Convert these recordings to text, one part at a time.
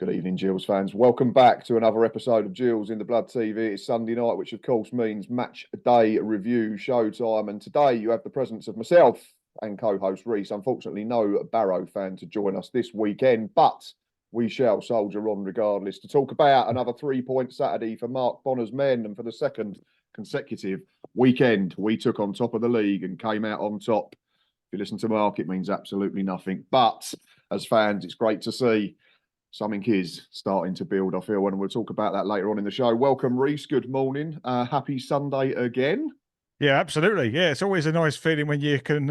Good evening, Gills fans. Welcome back to another episode of Gills in the Blood TV. It's Sunday night, which of course means match day review showtime. And today you have the presence of myself and co-host Rhys. Unfortunately, no Barrow fan to join us this weekend, but we shall soldier on regardless to talk about another 3-point Saturday for Mark Bonner's men. And for the second consecutive weekend, we took on top of the league and came out on top. If you listen to Mark, it means absolutely nothing. But as fans, it's great to see something is starting to build, I feel, and we'll talk about that later on in the show. Welcome, Rhys. Good morning. Happy Sunday again. Yeah, absolutely. Yeah, it's always a nice feeling when you can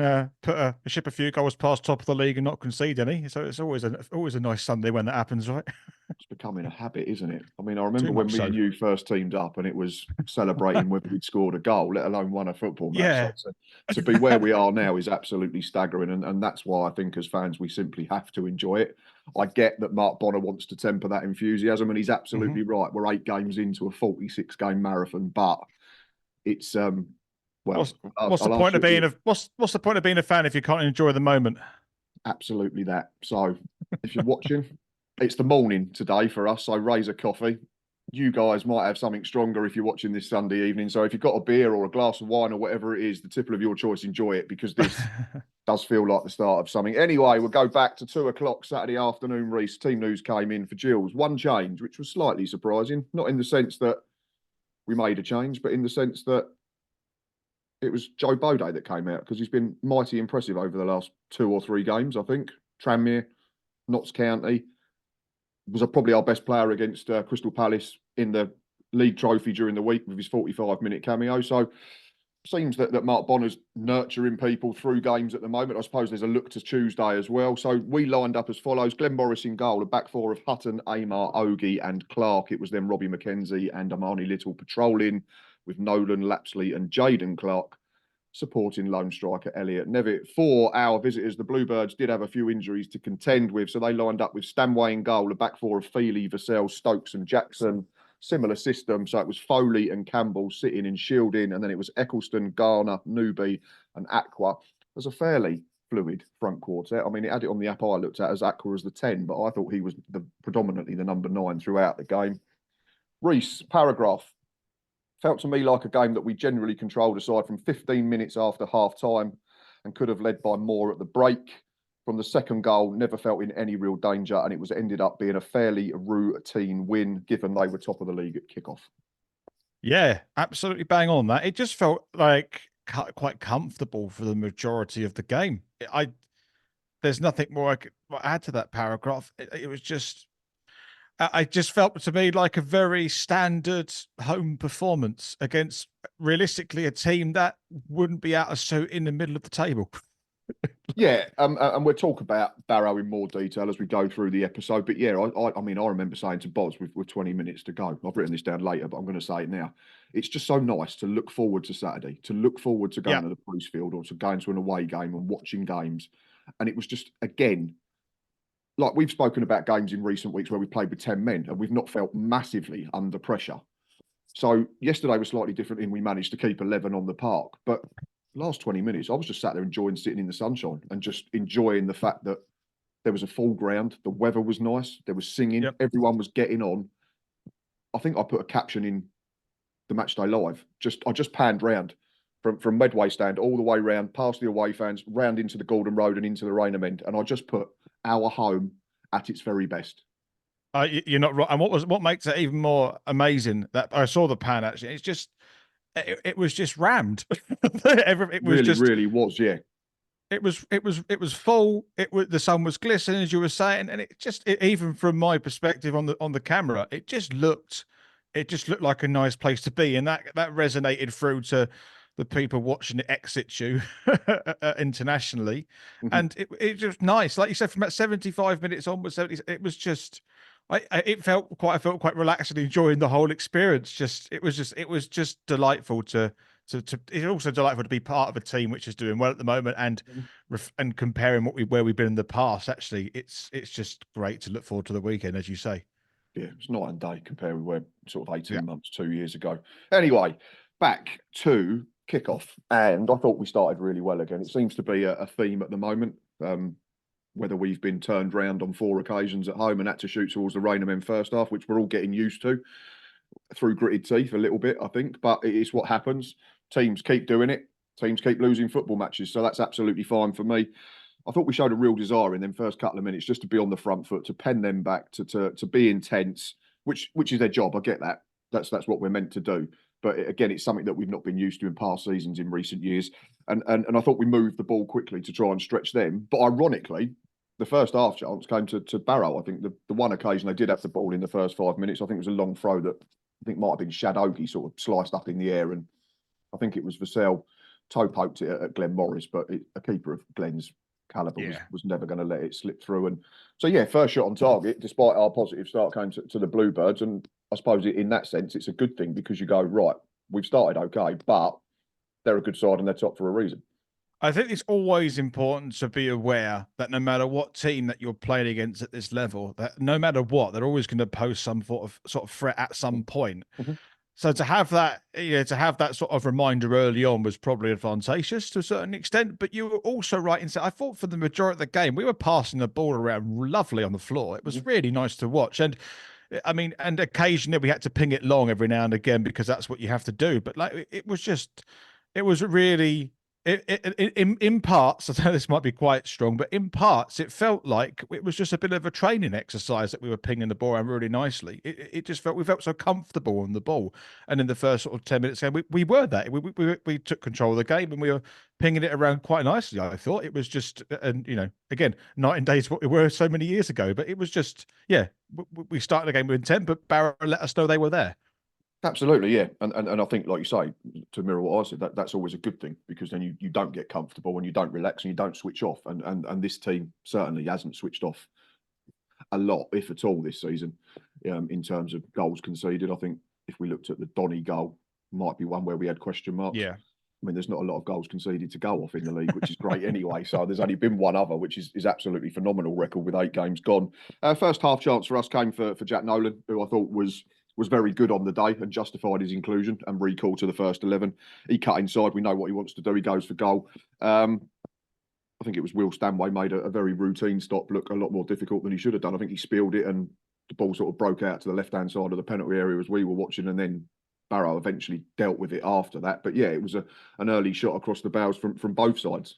ship a few goals past top of the league and not concede any. So it's always a nice Sunday when that happens, right? It's becoming a habit, isn't it? I mean, I remember Too when much me so. and you first teamed up and it was celebrating whether we'd scored a goal, let alone won a football match. Yeah. So to be where we are now is absolutely staggering. And that's why I think as fans, we simply have to enjoy it. I get that Mark Bonner wants to temper that enthusiasm, and he's absolutely right. We're 8 games into a 46-game marathon, but it's well. What's the point of being a fan if you can't enjoy the moment? Absolutely that. So if you're watching, it's the morning today for us. So raise a coffee. You guys might have something stronger if you're watching this Sunday evening. So if you've got a beer or a glass of wine or whatever it is, the tipple of your choice, enjoy it, because this does feel like the start of something. Anyway, we'll go back to 2 o'clock Saturday afternoon. Rhys, team news came in for Gills. One change, which was slightly surprising, not in the sense that we made a change, but in the sense that it was Joe Bode that came out, because he's been mighty impressive over the last 2 or 3 games, I think. Tranmere, Notts County, was probably our best player against Crystal Palace in the league trophy during the week with his 45-minute cameo. So seems that Mark Bonner's nurturing people through games at the moment. I suppose there's a look to Tuesday as well. So we lined up as follows. Glenn Morris in goal, a back four of Hutton, Amar, Ogie and Clark. It was then Robbie McKenzie and Amani Little patrolling, with Nolan, Lapsley and Jaden Clark supporting lone striker Elliot Nevitt. For our visitors, the Bluebirds did have a few injuries to contend with, so they lined up with Stanway in goal, a back four of Feely, Vassell, Stokes and Jackson. Similar system, so it was Foley and Campbell sitting in shielding, and then it was Eccleston, Garner, Newby and Aqua. There's a fairly fluid front quartet. I mean, it had it on the app I looked at as Aqua as the 10, but I thought he was predominantly the number 9 throughout the game. Rhys, paragraph. Felt to me like a game that we generally controlled aside from 15 minutes after half-time and could have led by more at the break. From the second goal, never felt in any real danger, and it was ended up being a fairly routine win, given they were top of the league at kickoff. Yeah, absolutely bang on that. It just felt like quite comfortable for the majority of the game. There's nothing more I could add to that paragraph. It was just... I just felt to me like a very standard home performance against realistically a team that wouldn't be out of suit in the middle of the table. Yeah, and we'll talk about Barrow in more detail as we go through the episode. But yeah, I mean, I remember saying to Boz with 20 minutes to go, I've written this down later, but I'm going to say it now. It's just so nice to look forward to Saturday, to look forward to going to the Bruce Field or to going to an away game and watching games. And it was just, again, like we've spoken about games in recent weeks where we played with 10 men and we've not felt massively under pressure. So yesterday was slightly different in we managed to keep 11 on the park. But last 20 minutes, I was just sat there enjoying sitting in the sunshine and just enjoying the fact that there was a full ground. The weather was nice. There was singing. Everyone was getting on. I think I put a caption in the Matchday Live. I just panned round from Medway stand all the way round, past the away fans, round into the Gordon Road and into the Raynham end. And I just put our home at its very best. You're not right. And what makes it even more amazing that I saw the pan actually, it was just rammed. It really was, yeah. It was full. The sun was glistening, as you were saying, and even from my perspective on the camera, it just looked like a nice place to be, and that resonated through to the people watching it ex situ internationally. And it was nice, like you said, from about 75 minutes onwards. It was just, I felt quite relaxed and enjoying the whole experience. It was just delightful to it's also delightful to be part of a team which is doing well at the moment, and comparing where we've been in the past. Actually, it's just great to look forward to the weekend, as you say. Yeah, it's night and day compared with where sort of 18 months, 2 years ago. Anyway, back to kickoff, and I thought we started really well again. It seems to be a theme at the moment. whether we've been turned round on 4 occasions at home and had to shoot towards the Raynham end first half, which we're all getting used to through gritted teeth a little bit, I think. But it is what happens. Teams keep doing it. Teams keep losing football matches. So that's absolutely fine for me. I thought we showed a real desire in them first couple of minutes just to be on the front foot, to pen them back, to be intense, which is their job. I get that. That's what we're meant to do. But again, it's something that we've not been used to in past seasons in recent years. And I thought we moved the ball quickly to try and stretch them. But ironically, the first half chance came to Barrow. I think the one occasion they did have the ball in the first 5 minutes, I think it was a long throw that I think might have been Shadogi sort of sliced up in the air. And I think it was Vassell toe poked it at Glenn Morris, but a keeper of Glenn's caliber was never going to let it slip through. And so, yeah, first shot on target, despite our positive start, came to the Bluebirds. And I suppose in that sense, it's a good thing because you go, right, we've started okay, but they're a good side and they're top for a reason. I think it's always important to be aware that no matter what team that you're playing against at this level, that no matter what, they're always going to pose some sort of threat at some point. Mm-hmm. So to have that, to have that sort of reminder early on was probably advantageous to a certain extent. But you were also right in saying, I thought for the majority of the game, we were passing the ball around lovely on the floor. It was really nice to watch. And I mean, and occasionally we had to ping it long every now and again because that's what you have to do. But like, it was really, in parts, I know this might be quite strong, but in parts, it felt like it was just a bit of a training exercise that we were pinging the ball around really nicely. It just felt, we felt so comfortable on the ball. And in the first sort of 10 minutes, we were that. We took control of the game and we were pinging it around quite nicely, I thought. It was just, and again, night and days what we were so many years ago, but it was just, we started the game with intent, but Barrow let us know they were there. Absolutely, yeah. And I think, like you say, to mirror what I said, that's always a good thing because then you don't get comfortable and you don't relax and you don't switch off. And this team certainly hasn't switched off a lot, if at all, this season, in terms of goals conceded. I think if we looked at the Donny goal, might be one where we had question marks. Yeah. I mean, there's not a lot of goals conceded to go off in the league, which is great anyway. So there's only been one other, which is absolutely phenomenal record with 8 games gone. First half chance for us came for Jack Nolan, who I thought was very good on the day and justified his inclusion and recall to the first 11. He cut inside. We know what he wants to do. He goes for goal. I think it was Will Stanway made a very routine stop look a lot more difficult than he should have done. I think he spilled it and the ball sort of broke out to the left-hand side of the penalty area as we were watching, and then Barrow eventually dealt with it after that. But yeah, it was an early shot across the bows from both sides.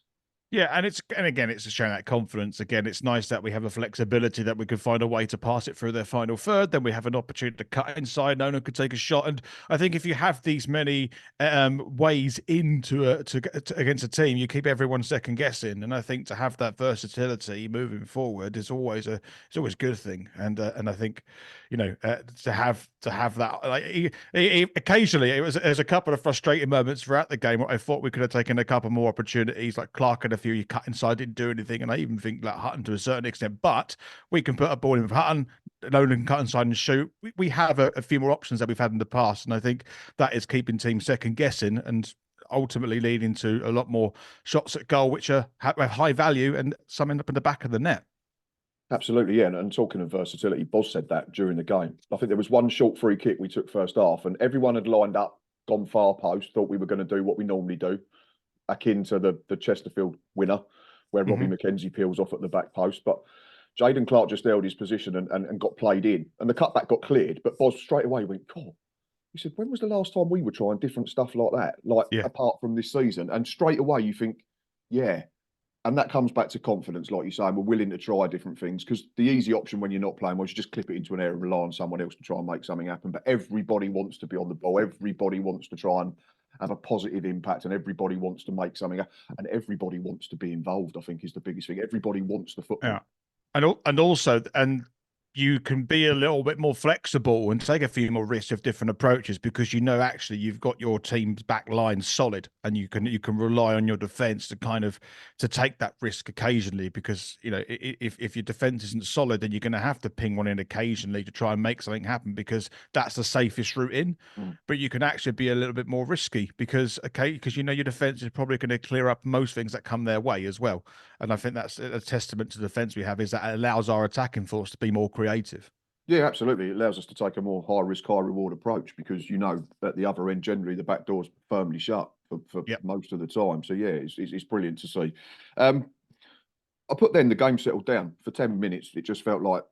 Yeah, and again, it's showing that confidence. Again, it's nice that we have a flexibility that we could find a way to pass it through their final third. Then we have an opportunity to cut inside. No one could take a shot. And I think if you have these many ways into against a team, you keep everyone second guessing. And I think to have that versatility moving forward is always a good thing. And I think to have that, like occasionally there's a couple of frustrating moments throughout the game. I thought we could have taken a couple more opportunities, like Clark had a few, you cut inside, didn't do anything, and I even think like Hutton to a certain extent. But we can put a ball in with Hutton, Nolan can cut inside and shoot. We have a few more options that we've had in the past, and I think that is keeping teams second guessing and ultimately leading to a lot more shots at goal, which have high value and some end up in the back of the net. Absolutely, yeah. And talking of versatility, Boz said that during the game. I think there was one short free kick we took first half, and everyone had lined up, gone far post, thought we were going to do what we normally do, akin to the Chesterfield winner, where Robbie McKenzie peels off at the back post. But Jaden Clark just held his position and got played in, and the cutback got cleared. But Boz straight away went, God. He said, when was the last time we were trying different stuff like that? Apart from this season? And straight away you think, yeah. And that comes back to confidence, like you say, and we're willing to try different things, because the easy option when you're not playing was you just clip it into an area and rely on someone else to try and make something happen. But everybody wants to be on the ball. Everybody wants to try and have a positive impact, and everybody wants to make something happen, and everybody wants to be involved, I think, is the biggest thing. Everybody wants the football. Yeah. And also you can be a little bit more flexible and take a few more risks of different approaches because actually you've got your team's back line solid, and you can rely on your defense to take that risk occasionally, because if your defense isn't solid, then you're going to have to ping one in occasionally to try and make something happen, because that's the safest route in. But you can actually be a little bit more risky because your defense is probably going to clear up most things that come their way as well. And I think that's a testament to the defense we have, is that it allows our attacking force to be more creative. Yeah, absolutely. It allows us to take a more high risk, high reward approach, because at the other end, generally the back door's firmly shut for most of the time. So yeah, it's brilliant to see. then the game settled down for 10 minutes. It just felt like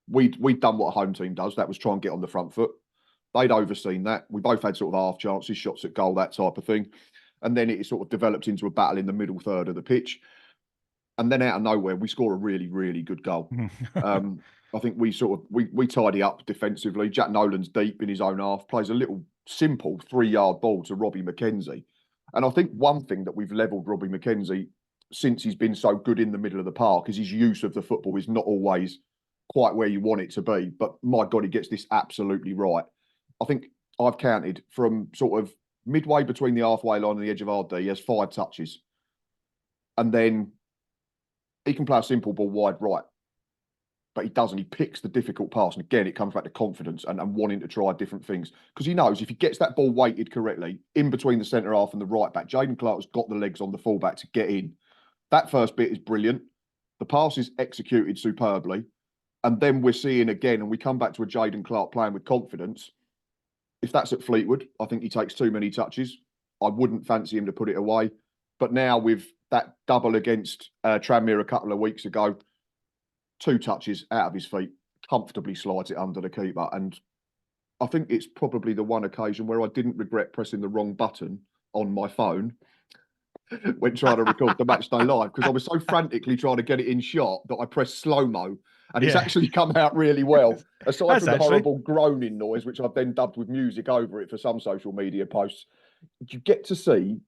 we'd done what a home team does. That was try and get on the front foot. They'd overseen that. We both had sort of half chances, shots at goal, that type of thing. And then it sort of developed into a battle in the middle third of the pitch. And then out of nowhere, we score a really, really good goal. I think we tidy up defensively. Jack Nolan's deep in his own half, plays a little simple 3-yard ball to Robbie McKenzie. And I think one thing that we've levelled Robbie McKenzie since he's been so good in the middle of the park is his use of the football is not always quite where you want it to be. But my God, he gets this absolutely right. I think I've counted from sort of midway between the halfway line and the edge of RD, he has 5 touches. And then he can play a simple ball wide right, but he doesn't. He picks the difficult pass. And again, it comes back to confidence and wanting to try different things. Because he knows if he gets that ball weighted correctly in between the centre half and the right back, Jayden Clark has got the legs on the fullback to get in. That first bit is brilliant. The pass is executed superbly. And then we're seeing again, and we come back to a Jayden Clark playing with confidence. If that's at Fleetwood, I think he takes too many touches. I wouldn't fancy him to put it away. But now with that double against Tranmere a couple of weeks ago, 2 touches out of his feet, comfortably slides it under the keeper. And I think it's probably the one occasion where I didn't regret pressing the wrong button on my phone when trying to record the match day live, because I was so frantically trying to get it in shot that I pressed slow-mo, and it's actually come out really well. Aside from the horrible groaning noise, which I've then dubbed with music over it for some social media posts, you get to see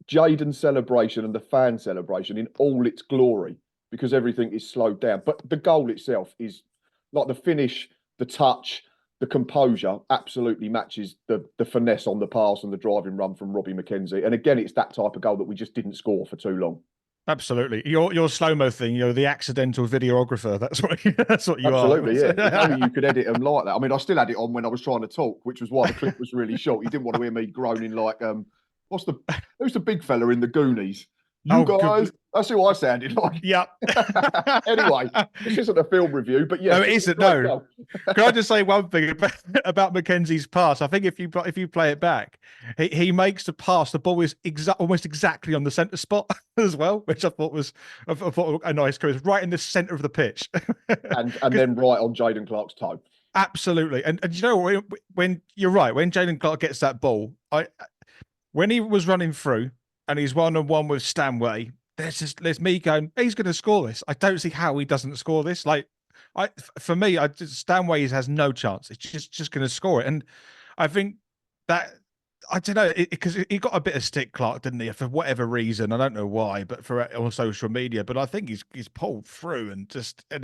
Jayden's celebration and the fan celebration in all its glory, because everything is slowed down. But the goal itself is like the finish, the touch, the composure absolutely matches the finesse on the pass and the driving run from Robbie McKenzie. And again, it's that type of goal that we just didn't score for too long. Absolutely. Your slow-mo thing, the accidental videographer, that's what you Absolutely, are. Yeah. If only you could edit them like that. I mean, I still had it on when I was trying to talk, which was why the clip was really short. You didn't want to hear me groaning like, who's the big fella in the Goonies? You guys, that's who I sounded like. Yeah. Anyway, this isn't a film review, but yes. No, it isn't. No. Can I just say one thing about Mackenzie's pass? I think if you play it back, he makes the pass. The ball is almost exactly on the centre spot as well, which I thought was a nice choice, right in the centre of the pitch, and then right on Jayden Clark's toe. Absolutely, and you know when you're right, when Jayden Clark gets that ball, when he was running through and he's 1-on-1 with Stanway, there's me going, he's going to score this. I don't see how he doesn't score this. Like, for me, Stanway has no chance. It's just going to score it. And I think that, I don't know, because he got a bit of stick, Clark, didn't he? For whatever reason, I don't know why, but on social media. But I think he's pulled through and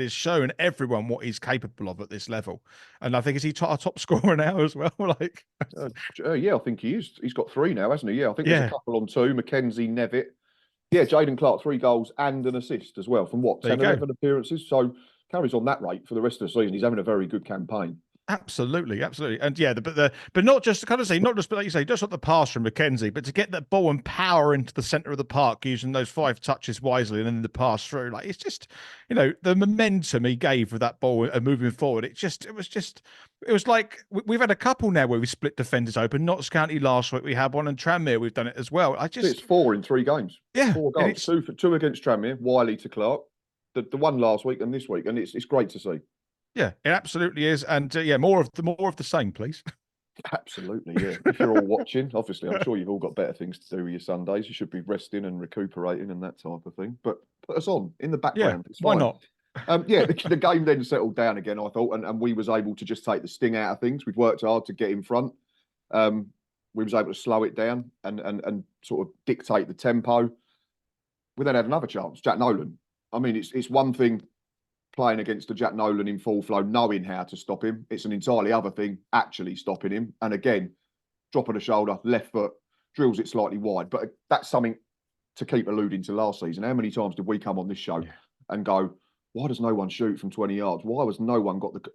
is showing everyone what he's capable of at this level. And I think is he our top scorer now as well? Like, yeah, I think he is. He's got 3 now, hasn't he? Yeah, I think there's a couple on 2. Mackenzie, Nevitt. Yeah, Jayden Clark, 3 goals and an assist as well from what, 10, 11 appearances. So carries on that rate for the rest of the season. He's having a very good campaign. Absolutely, and yeah, but not just kind of say, not just, but like you say, just not the pass from McKenzie, but to get that ball and power into the centre of the park using those 5 touches wisely and then the pass through. Like, it's just, the momentum he gave with that ball and moving forward. It was like we've had a couple now where we split defenders open. Notts County last week we had one, and Tranmere we've done it as well. It's 4 in 3 games. Yeah, 4 goals, 2 against Tranmere, Wiley to Clark, the one last week and this week, and it's great to see. Yeah, it absolutely is, and more of the same, please. Absolutely, yeah. If you're all watching, obviously, I'm sure you've all got better things to do with your Sundays. You should be resting and recuperating and that type of thing. But put us on in the background. Yeah, why not? The game then settled down again, I thought, and we was able to just take the sting out of things. We've worked hard to get in front. We was able to slow it down and sort of dictate the tempo. We then had another chance, Jack Nolan. I mean, it's one thing playing against a Jack Nolan in full flow, knowing how to stop him. It's an entirely other thing, actually stopping him. And again, drop of the shoulder, left foot, drills it slightly wide. But that's something to keep alluding to last season. How many times did we come on this show and go, why does no one shoot from 20 yards? Why was no one got the...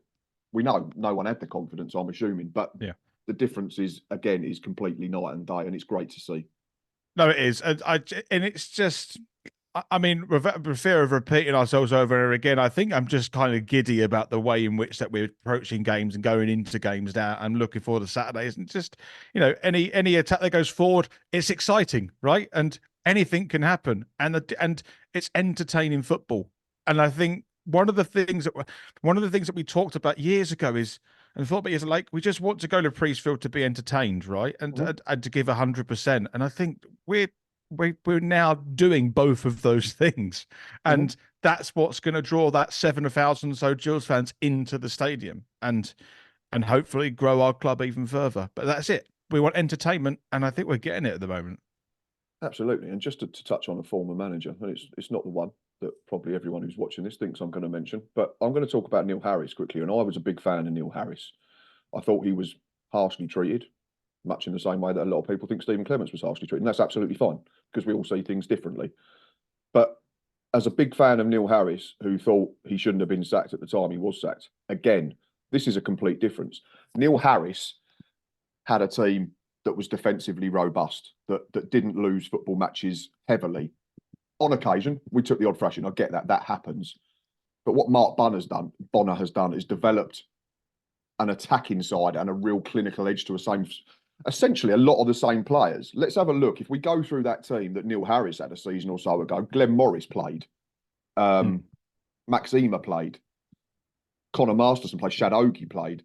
We know no one had the confidence, I'm assuming. But the difference is, again, is completely night and day. And it's great to see. No, it is. And it's just... I mean, with fear of repeating ourselves over and again, I think I'm just kind of giddy about the way in which that we're approaching games and going into games now. I'm looking forward to Saturdays, and just, any attack that goes forward, it's exciting, right? And anything can happen, and it's entertaining football. And I think one of the things that we talked about years ago is, and thought about years like, we just want to go to Priestfield to be entertained, right, and to give 100%. And I think we're now doing both of those things, and that's what's going to draw that 7,000 or so Gills fans into the stadium, and hopefully grow our club even further. But that's it. We want entertainment, and I think we're getting it at the moment. Absolutely. And just to touch on a former manager, and it's not the one that probably everyone who's watching this thinks I'm going to mention, but I'm going to talk about Neil Harris quickly. And I was a big fan of Neil Harris. I thought he was harshly treated, much in the same way that a lot of people think Stephen Clements was harshly treated. And that's absolutely fine, because we all see things differently. But as a big fan of Neil Harris, who thought he shouldn't have been sacked at the time he was sacked, again, this is a complete difference. Neil Harris had a team that was defensively robust, that didn't lose football matches heavily. On occasion, we took the odd thrashing. I get that. That happens. But what Mark Bonner has done is developed an attacking side and a real clinical edge to essentially a lot of the same players. Let's have a look. If we go through that team that Neil Harris had a season or so ago, Glenn Morris played. Max Emer played. Connor Masterson played. Shad Ogie played.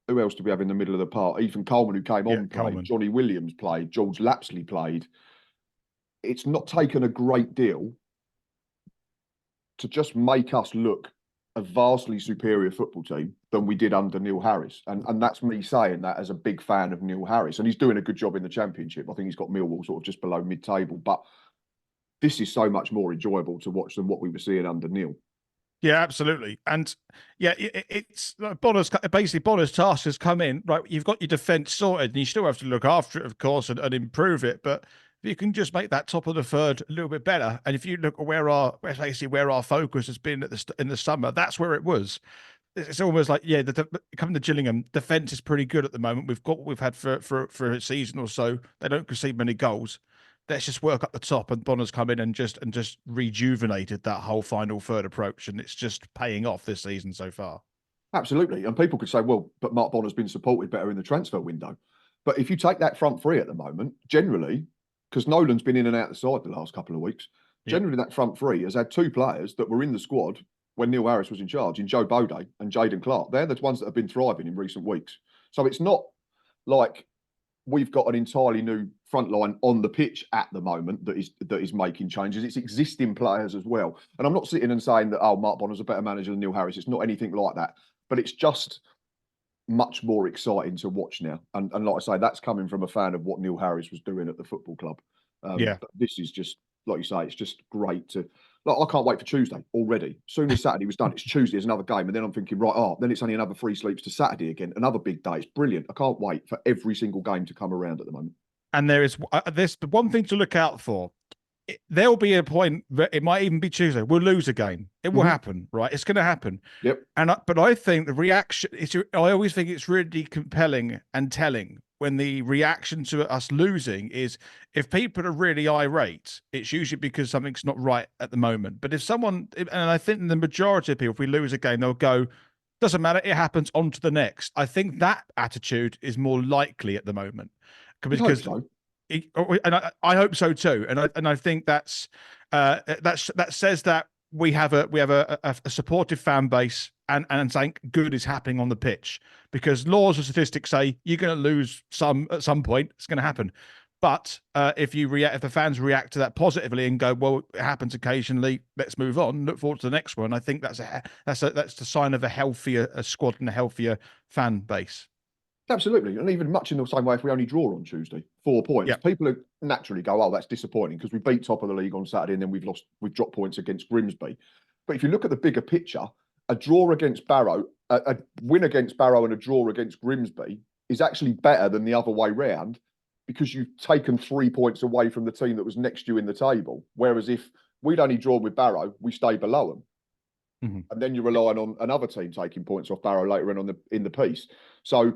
Who else do we have in the middle of the park? Ethan Coleman, who came on, played. Coleman. Johnny Williams played. George Lapsley played. It's not taken a great deal to just make us look a vastly superior football team than we did under Neil Harris. And that's me saying that as a big fan of Neil Harris. And he's doing a good job in the Championship. I think he's got Millwall sort of just below mid-table. But this is so much more enjoyable to watch than what we were seeing under Neil. Yeah, absolutely. And yeah, it's like Bonner's task has come in, right? You've got your defence sorted, and you still have to look after it, of course, and improve it. But if you can just make that top of the third a little bit better, and if you look at where our focus has been in the summer, that's where it was. It's almost like, yeah, coming to Gillingham, defence is pretty good at the moment. We've got what we've had for a season or so. They don't concede many goals. Let's just work up the top, and Bonner's come in and just rejuvenated that whole final third approach, and it's just paying off this season so far. Absolutely. And people could say, well, but Mark Bonner's been supported better in the transfer window. But if you take that front three at the moment, generally, because Nolan's been in and out the side the last couple of weeks, generally that front three has had two players that were in the squad when Neil Harris was in charge, in Joe Bode and Jayden Clark. They're the ones that have been thriving in recent weeks. So it's not like we've got an entirely new front line on the pitch at the moment that is making changes. It's existing players as well. And I'm not sitting and saying that, oh, Mark Bonner's a better manager than Neil Harris. It's not anything like that. But it's just much more exciting to watch now. And like I say, that's coming from a fan of what Neil Harris was doing at the football club. But this is just, like you say, it's just great to... Like, I can't wait for Tuesday already. As soon as Saturday was done, it's Tuesday, there's another game. And then I'm thinking, right, then it's only another 3 sleeps to Saturday again. Another big day. It's brilliant. I can't wait for every single game to come around at the moment. And there's one thing to look out for. There'll be a point, it might even be Tuesday, we'll lose a game. It will happen, right? It's going to happen. Yep. But I think the reaction, I always think it's really compelling and telling when the reaction to us losing is, if people are really irate, it's usually because something's not right at the moment. But if someone, and I think the majority of people, if we lose a game, they'll go, doesn't matter, it happens, on to the next. I think that attitude is more likely at the moment. Because and I hope so too, and I think that says that we have a supportive fan base, and saying good is happening on the pitch, because laws of statistics say you're going to lose some at some point. It's going to happen. But if the fans react to that positively and go, well, it happens occasionally, let's move on, look forward to the next one, I think that's the sign of a healthier squad and a healthier fan base. Absolutely. And even much in the same way, if we only draw on Tuesday, 4 points, people naturally go, oh, that's disappointing, because we beat top of the league on Saturday and then we've dropped points against Grimsby. But if you look at the bigger picture, a draw against Barrow, a win against Barrow and a draw against Grimsby is actually better than the other way round, because you've taken 3 points away from the team that was next to you in the table. Whereas if we'd only drawn with Barrow, we stay below them. And then you're relying on another team taking points off Barrow later in the piece. So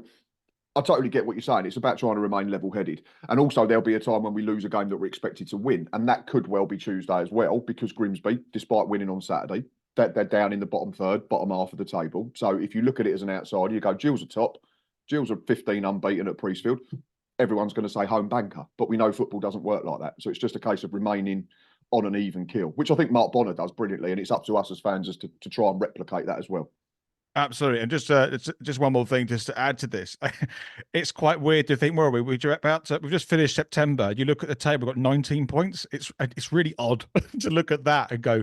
I totally get what you're saying. It's about trying to remain level-headed. And also there'll be a time when we lose a game that we're expected to win. And that could well be Tuesday as well, because Grimsby, despite winning on Saturday, they're down in the bottom third, bottom half of the table. So if you look at it as an outsider, you go, Gills are top. Gills are 15 unbeaten at Priestfield. everyone's going to say home banker. But we know football doesn't work like that. So it's just a case of remaining on an even keel, which I think Mark Bonner does brilliantly. And it's up to us as fans as to try and replicate that as well. Absolutely. And just one more thing, just to add to this, it's quite weird to think, where are we? We've just finished September. You look at the table, we've got 19 points. It's really odd to look at that and go,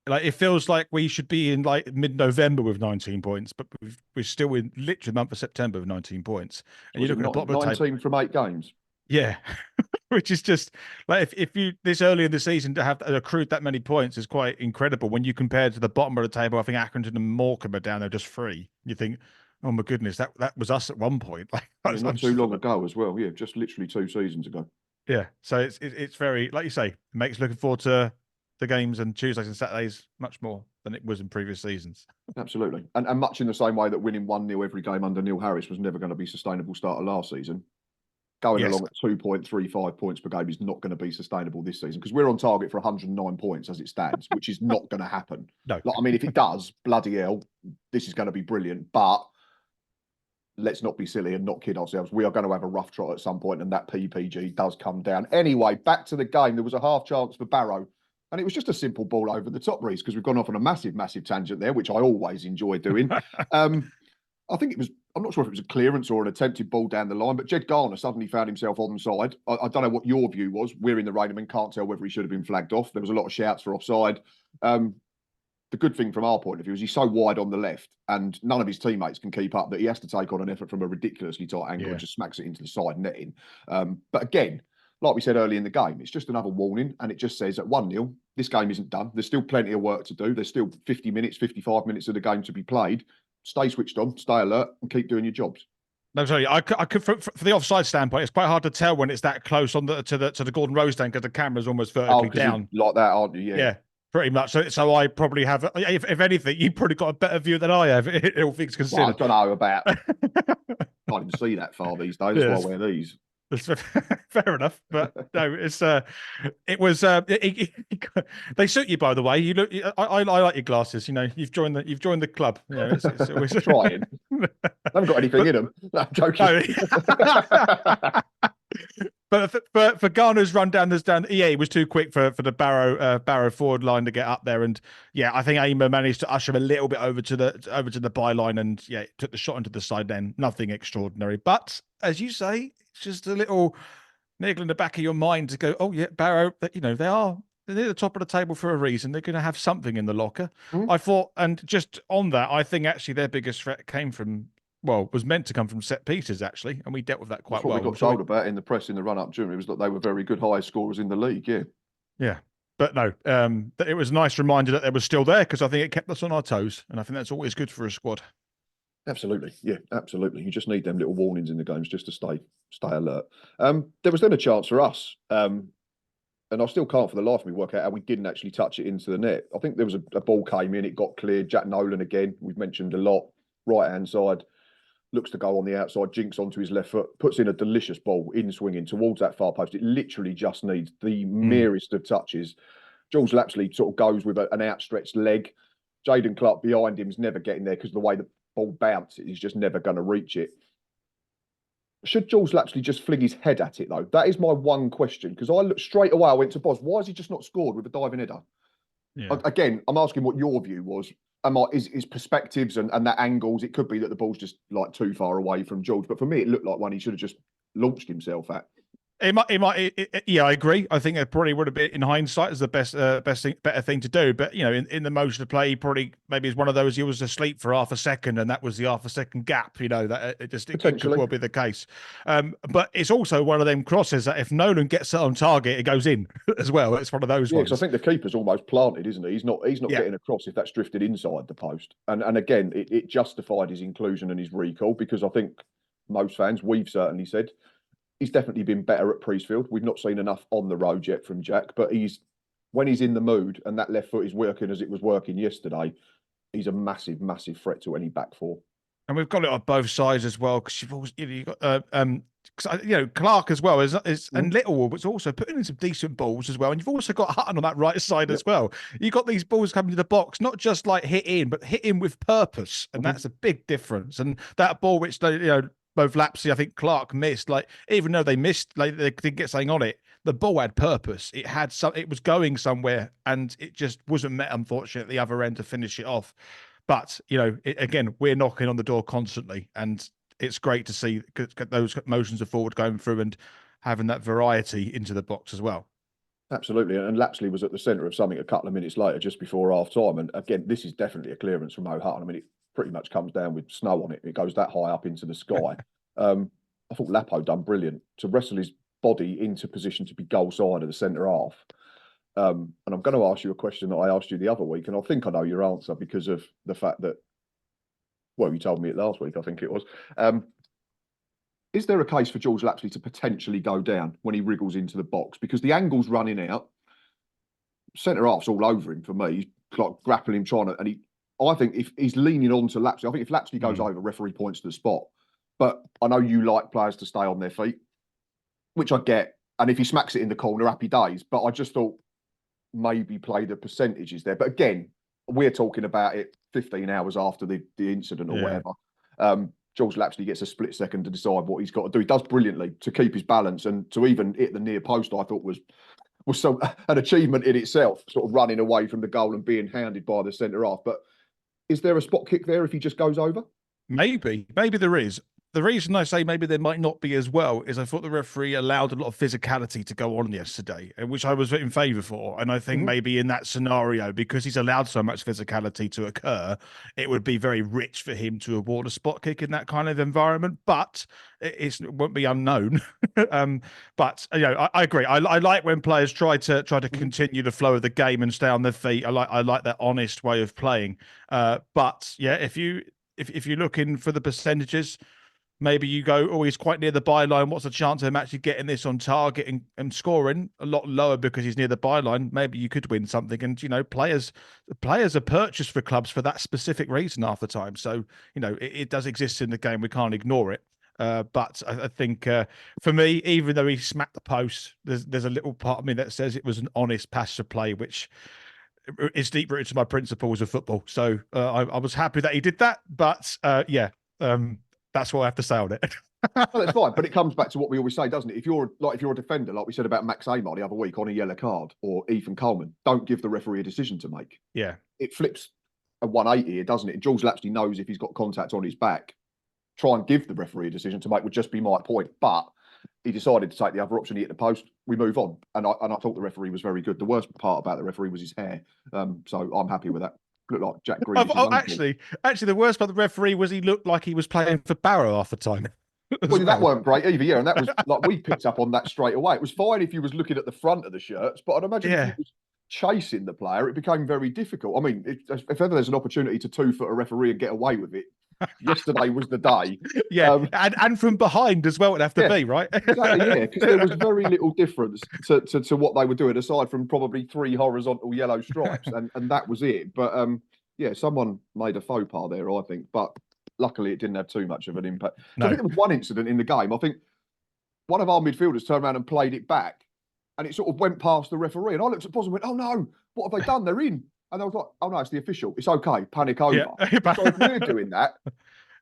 like, it feels like we should be in like mid-November with 19 points, but we're still in literally the month of September with 19 points. And you look at the bottom of the table. 19 from 8 games. Yeah. Which is just like, if you this early in the season to have accrued that many points is quite incredible when you compare to the bottom of the table. I think Accrington and Morecambe are down there just 3. You think, oh my goodness, that was us at one point. Like, not too long ago as well. Yeah, just literally 2 seasons ago. Yeah, so it's very, like you say, it makes looking forward to the games and Tuesdays and Saturdays much more than it was in previous seasons. Absolutely, and much in the same way that winning 1-0 every game under Neil Harris was never going to be sustainable start of last season. Going along at 2.35 points per game is not going to be sustainable this season, because we're on target for 109 points as it stands, which is not going to happen. No. Like, I mean, if it does, bloody hell, this is going to be brilliant. But let's not be silly and not kid ourselves. We are going to have a rough trot at some point, and that PPG does come down. Anyway, back to the game. There was a half chance for Barrow, and it was just a simple ball over the top, Rhys, because we've gone off on a massive, massive tangent there, which I always enjoy doing. I think it was, I'm not sure if it was a clearance or an attempted ball down the line, but Jed Garner suddenly found himself onside. I don't know what your view was. We're in the Rainham, can't tell whether he should have been flagged off. There was a lot of shouts for offside. The good thing from our point of view is he's so wide on the left and none of his teammates can keep up that he has to take on an effort from a ridiculously tight angle and just smacks it into the side netting. But again, like we said early in the game, it's just another warning, and it just says at 1-0, this game isn't done. There's still plenty of work to do. There's still 50 minutes, 55 minutes of the game to be played. Stay switched on, stay alert, and keep doing your jobs. No, sorry, I could for the offside standpoint, it's quite hard to tell when it's that close on to the Gordon Rose stand, because the camera's almost vertically down like that, aren't you? Yeah, pretty much. So I probably have, if anything, you probably got a better view than I have. All things considered. Well, I don't know about. Can't even see that far these days. That's why I wear these. Fair enough, but no, they suit you, by the way. You look, I like your glasses. You know, you've joined the club. You know, it's always trying. I haven't got anything in them. No, I'm joking. But for Garner's run down, he was too quick for the Barrow forward line to get up there, and I think Aimer managed to usher him a little bit over to the byline, and took the shot into the side. Then nothing extraordinary, but as you say, it's just a little niggle in the back of your mind to go, oh yeah, Barrow, you know, they're near the top of the table for a reason. They're going to have something in the locker. I thought, and just on that, I think actually their biggest threat was meant to come from set pieces, actually, and we dealt with that quite well. We got told about in the press in the run-up, Jim. It was that they were very good highest scorers in the league, Yeah, but no, it was a nice reminder that they were still there, because I think it kept us on our toes, and I think that's always good for a squad. Absolutely, yeah, absolutely. You just need them little warnings in the games just to stay alert. There was then a chance for us, and I still can't for the life of me work out how we didn't actually touch it into the net. I think there was a ball came in, it got cleared. Jack Nolan again, we've mentioned a lot, right-hand side. Looks to go on the outside, jinks onto his left foot, puts in a delicious ball in swinging towards that far post. It literally just needs the merest of touches. Jules Lapsley sort of goes with an outstretched leg. Jaden Clark behind him is never getting there because the way the ball bounces, he's just never going to reach it. Should Jules Lapsley just fling his head at it, though? That is my one question, because I looked straight away, I went to Boz, why has he just not scored with a diving header? Yeah. Again, I'm asking what your view was. Is perspectives and that angles, it could be that the ball's just like too far away from George, but for me it looked like one he should have just launched himself at. Yeah, I agree. I think it probably would have been, in hindsight, as the better thing to do. But you know, in the motion of play, he probably maybe is one of those, he was asleep for half a second, and that was the half a second gap. You know, that it could well be the case. But it's also one of them crosses that if Nolan gets it on target, it goes in as well. It's one of those ones. I think the keeper's almost planted, isn't he? He's not getting across if that's drifted inside the post. And again, it justified his inclusion and his recall, because I think most fans, we've certainly said, he's definitely been better at Priestfield. We've not seen enough on the road yet from Jack, but when he's in the mood and that left foot is working as it was working yesterday, he's a massive, massive threat to any back four. And we've got it on both sides as well, because you've always, you got Clark as well and Little was also putting in some decent balls as well, and you've also got Hutton on that right side as well. You got these balls coming to the box, not just like hit in, but hit in with purpose, and that's a big difference. And that ball, which both Lapslie, I think Clark missed. Like, even though they missed, like they didn't get something on it, the ball had purpose. It had some. It was going somewhere, and it just wasn't met, unfortunately, at the other end to finish it off. But again, we're knocking on the door constantly, and it's great to see those motions of forward going through and having that variety into the box as well. Absolutely. And Lapsley was at the centre of something a couple of minutes later, just before half time. And again, this is definitely a clearance from O'Hutton. I mean, it pretty much comes down with snow on it. It goes that high up into the sky. I thought Lapo done brilliant to wrestle his body into position to be goal side of the centre half. And I'm going to ask you a question that I asked you the other week, and I think I know your answer because of the fact that, well, you told me it last week, I think it was. Is there a case for George Lapsley to potentially go down when he wriggles into the box? Because the angle's running out, centre half's all over him for me. He's like grappling him, trying to, and I think if he's leaning on to Lapsley, I think if Lapsley goes over, referee points to the spot. But I know you like players to stay on their feet, which I get. And if he smacks it in the corner, happy days. But I just thought maybe play the percentages there. But again, we're talking about it 15 hours after the incident or whatever. George Lapsley gets a split second to decide what he's got to do. He does brilliantly to keep his balance, and to even hit the near post, I thought was an achievement in itself, sort of running away from the goal and being hounded by the centre half. But is there a spot kick there if he just goes over? Maybe there is. The reason I say maybe there might not be as well is I thought the referee allowed a lot of physicality to go on yesterday, which I was in favour for. And I think maybe in that scenario, because he's allowed so much physicality to occur, it would be very rich for him to award a spot kick in that kind of environment. But it won't be unknown. But I agree. I like when players try to continue the flow of the game and stay on their feet. I like that honest way of playing. But yeah, if you're looking for the percentages, maybe you go, oh, he's quite near the byline. What's the chance of him actually getting this on target and scoring? A lot lower because he's near the byline. Maybe you could win something. And, players are purchased for clubs for that specific reason half the time. So, it does exist in the game. We can't ignore it. But I think for me, even though he smacked the post, there's a little part of me that says it was an honest pass to play, which is deep rooted to my principles of football. So I was happy that he did that. But that's what I have to say on it. Well, that's fine, but it comes back to what we always say, doesn't it? If you're a defender, like we said about Max Amar the other week on a yellow card, or Ethan Coleman, don't give the referee a decision to make. Yeah, it flips a 180 here, doesn't it? And George Lapsley knows if he's got contact on his back, try and give the referee a decision to make would just be my point. But he decided to take the other option. He hit the post. We move on, and I thought the referee was very good. The worst part about the referee was his hair, so I'm happy with that. Looked like Jack Green. Actually, the worst part of the referee was he looked like he was playing for Barrow half the time. Well, that weren't great either, yeah. And that was like, we picked up on that straight away. It was fine if you was looking at the front of the shirts, but I'd imagine if you was chasing the player, it became very difficult. I mean, if ever there's an opportunity to 2-foot a referee and get away with it, yesterday was the day. Yeah, and from behind as well, it'd have to be, right? Exactly, yeah, because there was very little difference to what they were doing, aside from probably 3 horizontal yellow stripes, and that was it. But yeah, someone made a faux pas there, I think. But luckily, it didn't have too much of an impact. No. I think there was one incident in the game. I think one of our midfielders turned around and played it back, and it sort of went past the referee. And I looked at Pos and went, "Oh no, what have they done? They're in." And I was like, "Oh no, it's the official. It's okay. Panic over." Yeah. So if we're doing that,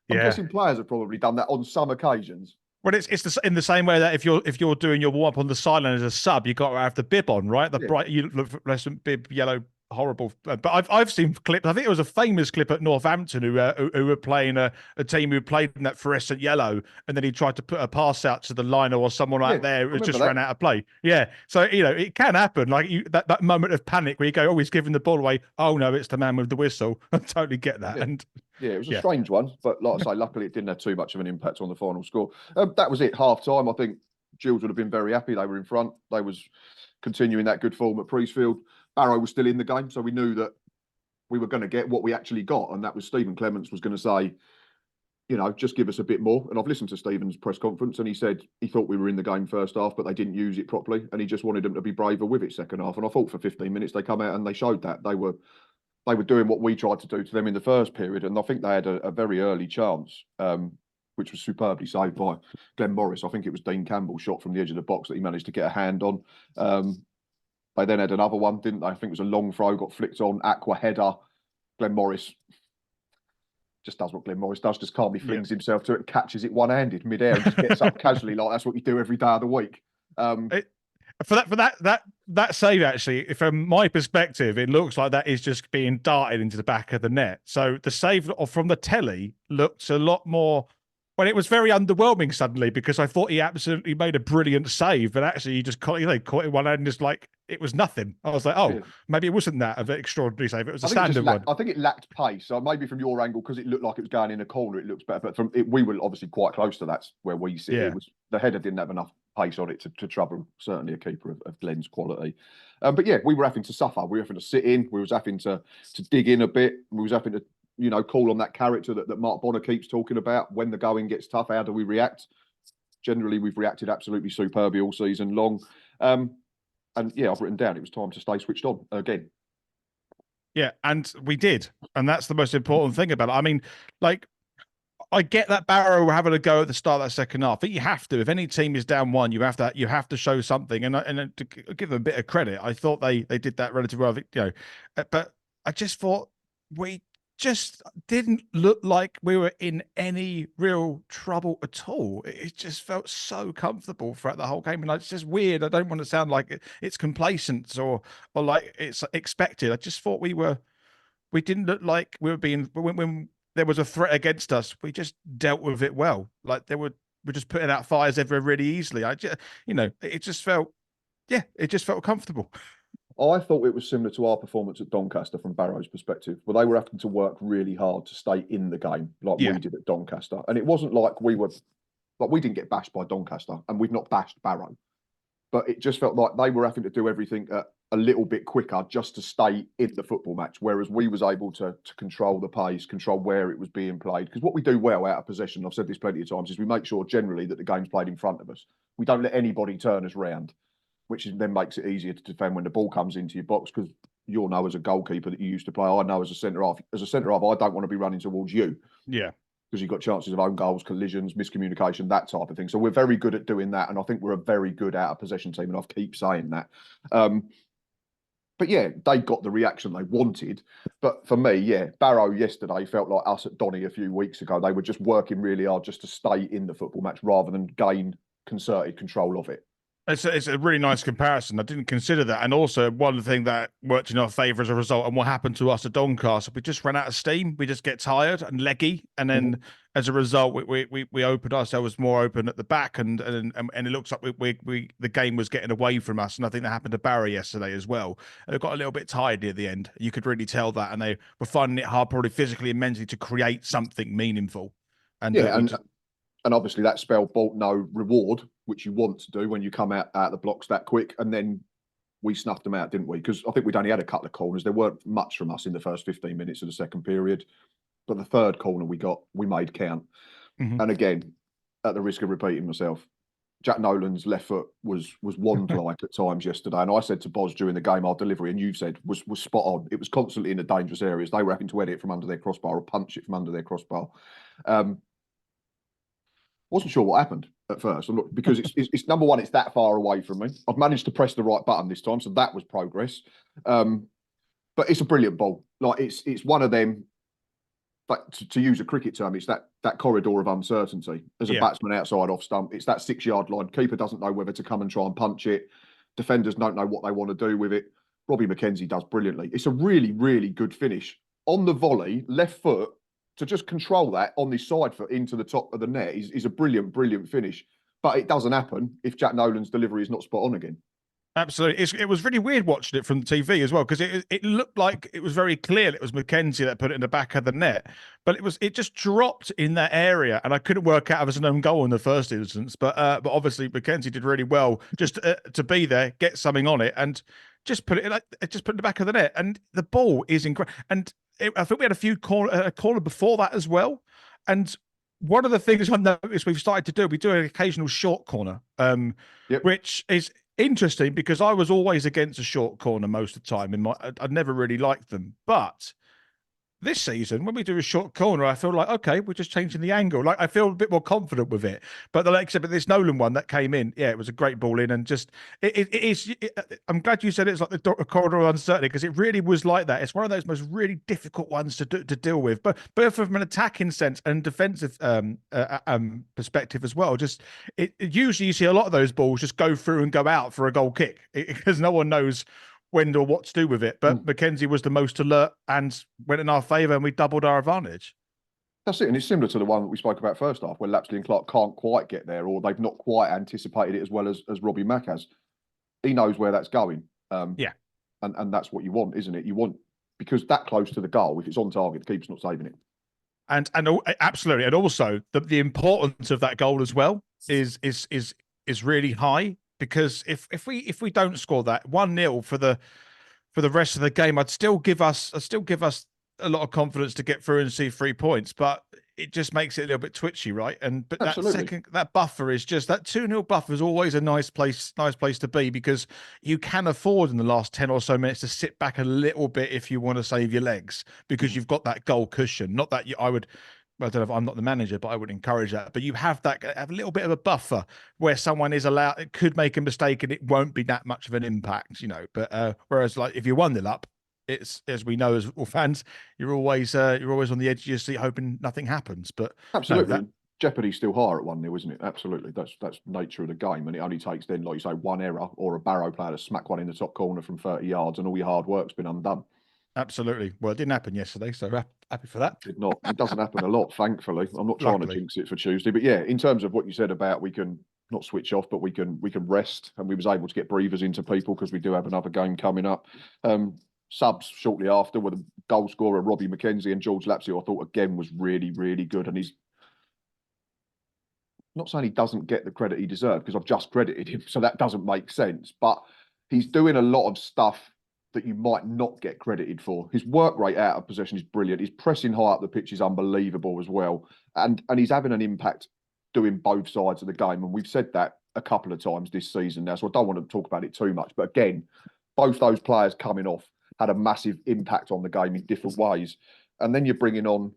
I'm guessing players have probably done that on some occasions. Well, it's in the same way that if you're doing your warm up on the sideline as a sub, you got to have the bib on, right? The bright fluorescent bib, yellow. Horrible, but I've seen clips. I think it was a famous clip at Northampton who were playing a team who played in that fluorescent yellow, and then he tried to put a pass out to the liner or someone out there who just ran out of play. Yeah, so it can happen. Like that moment of panic where you go, "Oh, he's giving the ball away." Oh no, it's the man with the whistle. I totally get that. Yeah. And yeah, it was a strange one, but like I say, luckily it didn't have too much of an impact on the final score. That was it. Half time. I think Gills would have been very happy. They were in front. They was continuing that good form at Priestfield. Barrow was still in the game, so we knew that we were going to get what we actually got, and that was Stephen Clements was going to say, just give us a bit more. And I've listened to Stephen's press conference, and he said he thought we were in the game first half, but they didn't use it properly, and he just wanted them to be braver with it second half. And I thought for 15 minutes they come out and they showed that they were doing what we tried to do to them in the first period, and I think they had a very early chance, which was superbly saved by Glenn Morris. I think it was Dean Campbell's shot from the edge of the box that he managed to get a hand on. They then had another one, didn't they? I think it was a long throw, got flicked on, aqua header. Glenn Morris just does what Glenn Morris does, just calmly flings himself to it and catches it one-handed mid-air and just gets up casually like that's what you do every day of the week. For that save, actually, from my perspective, it looks like that is just being darted into the back of the net. So the save from the telly looked a lot more. Well, it was very underwhelming suddenly because I thought he absolutely made a brilliant save, but actually he just caught it one hand and just like it was nothing. I was like, oh, maybe it wasn't that of an extraordinary save. It was a standard one. I think it lacked pace. So maybe from your angle, because it looked like it was going in a corner, it looks better. But from it, we were obviously quite close to that's where we sit. It was the header didn't have enough pace on it to trouble certainly a keeper of Glenn's quality. But yeah, we were having to suffer. We were having to sit in. We was having to dig in a bit. We was having to call on that character that Mark Bonner keeps talking about. When the going gets tough, how do we react? Generally, we've reacted absolutely superbly all season long. And yeah, I've written down it was time to stay switched on again. Yeah, and we did. And that's the most important thing about it. I mean, like, I get that Barrow were having a go at the start of that second half, but you have to. If any team is down one, you have to show something. And to give them a bit of credit, I thought they did that relatively well. But I just thought we just didn't look like we were in any real trouble at all. It just felt so comfortable throughout the whole game. And it's just weird. I don't want to sound like it's complacent or like it's expected. I just thought we didn't look like we were being, when there was a threat against us, we just dealt with it well. Like we're just putting out fires everywhere really easily. It just felt comfortable. I thought it was similar to our performance at Doncaster from Barrow's perspective, where they were having to work really hard to stay in the game like we did at Doncaster. And it wasn't like we didn't get bashed by Doncaster and we've not bashed Barrow. But it just felt like they were having to do everything a little bit quicker just to stay in the football match, whereas we was able to control the pace, control where it was being played. Because what we do well out of possession, I've said this plenty of times, is we make sure generally that the game's played in front of us. We don't let anybody turn us round, which then makes it easier to defend when the ball comes into your box, because you'll know as a goalkeeper that you used to play. I know as a centre-half. As a centre-half, I don't want to be running towards you. Yeah. Because you've got chances of own goals, collisions, miscommunication, that type of thing. So we're very good at doing that, and I think we're a very good out-of-possession team, and I keep saying that. But yeah, they got the reaction they wanted. But for me, yeah, Barrow yesterday felt like us at Donny a few weeks ago. They were just working really hard just to stay in the football match rather than gain concerted control of it. It's a really nice comparison. I didn't consider that. And also, one thing that worked in our favour as a result, and what happened to us at Doncaster, we just ran out of steam. We just get tired and leggy. And then as a result, we opened ourselves more open at the back. And it looks like the game was getting away from us. And I think that happened to Barrow yesterday as well. And it got a little bit tired near the end. You could really tell that. And they were finding it hard, probably physically and mentally, to create something meaningful. And and obviously that spell brought no reward, which you want to do when you come out the blocks that quick. And then we snuffed them out, didn't we? Because I think we'd only had a couple of corners. There weren't much from us in the first 15 minutes of the second period. But the third corner we made count. And again, at the risk of repeating myself, Jack Nolan's left foot was wand-like at times yesterday. And I said to Boz during the game, our delivery, and you've said, was spot on. It was constantly in the dangerous areas. They were having to edit it from under their crossbar or punch it from under their crossbar. Wasn't sure what happened at first, because it's number one, it's that far away from me. I've managed to press the right button this time, so that was progress. But it's a brilliant ball. Like it's one of them. But to use a cricket term, it's that corridor of uncertainty. As a batsman outside off stump, it's that 6-yard line. Keeper doesn't know whether to come and try and punch it. Defenders don't know what they want to do with it. Robbie McKenzie does brilliantly. It's a really, really good finish on the volley, left foot. To just control that on this side foot into the top of the net is a brilliant, brilliant finish. But it doesn't happen if Jack Nolan's delivery is not spot on again. Absolutely. It was really weird watching it from the TV as well, because it looked like it was very clear it was McKenzie that put it in the back of the net. But it just dropped in that area, and I couldn't work out if it was an own goal in the first instance. But obviously McKenzie did really well just to be there, get something on it, and just put it in the back of the net. And the ball is incredible. And I think we had a corner before that as well. And one of the things I've noticed we've started to do, we do an occasional short corner, which is interesting because I was always against a short corner most of the time. I'd never really liked them. But this season, when we do a short corner, I feel like, okay, we're just changing the angle. Like I feel a bit more confident with it. But the like, but this Nolan one that came in, yeah, it was a great ball in, and just it is. I'm glad you said it's like the corridor of uncertainty, because it really was like that. It's one of those most really difficult ones to deal with, but both from an attacking sense and defensive perspective as well. Just usually you see a lot of those balls just go through and go out for a goal kick because no one knows when or what to do with it. But Mackenzie was the most alert and went in our favour, and we doubled our advantage. That's it. And it's similar to the one that we spoke about first half, where Lapsley and Clark can't quite get there, or they've not quite anticipated it as well as Robbie Mack has. He knows where that's going. Yeah. And that's what you want, isn't it? You want, because that close to the goal, if it's on target, the keeper's not saving it. And absolutely. And also the importance of that goal as well is really high, because if we don't score that 1-0 for the rest of the game, I'd still give us a lot of confidence to get through and see 3 points, but it just makes it a little bit twitchy, right? But Absolutely. that buffer is just, that 2-0 buffer is always a nice place to be, because you can afford in the last 10 or so minutes to sit back a little bit if you want to save your legs, because you've got that goal cushion. Not that I don't know if I'm not the manager, but I would encourage that. But you have a little bit of a buffer where someone is allowed, it could make a mistake and it won't be that much of an impact, But whereas, like, if you're 1-0 up, it's, as we know as all fans, you're always on the edge of your seat hoping nothing happens. But Absolutely. no, Jeopardy's still higher at 1-0, isn't it? Absolutely. That's nature of the game. And it only takes then, like you say, one error or a Barrow player to smack one in the top corner from 30 yards, and all your hard work's been undone. absolutely. Well, it didn't happen yesterday, so happy for that. Did not. It doesn't happen a lot, thankfully. I'm not trying to Luckily. jinx it for Tuesday, but yeah, in terms of what you said about we can not switch off, but we can rest, and we was able to get breathers into people because we do have another game coming up. Subs shortly after with a goal scorer Robbie Mackenzie and George Lapsley, I thought again was really, really good, and he's not saying he doesn't get the credit he deserved, because I've just credited him, so that doesn't make sense. But he's doing a lot of stuff that you might not get credited for. His work rate out of possession is brilliant. His pressing high up the pitch is unbelievable as well. And he's having an impact doing both sides of the game. And we've said that a couple of times this season now, so I don't want to talk about it too much. But again, both those players coming off had a massive impact on the game in different ways. And then you're bringing on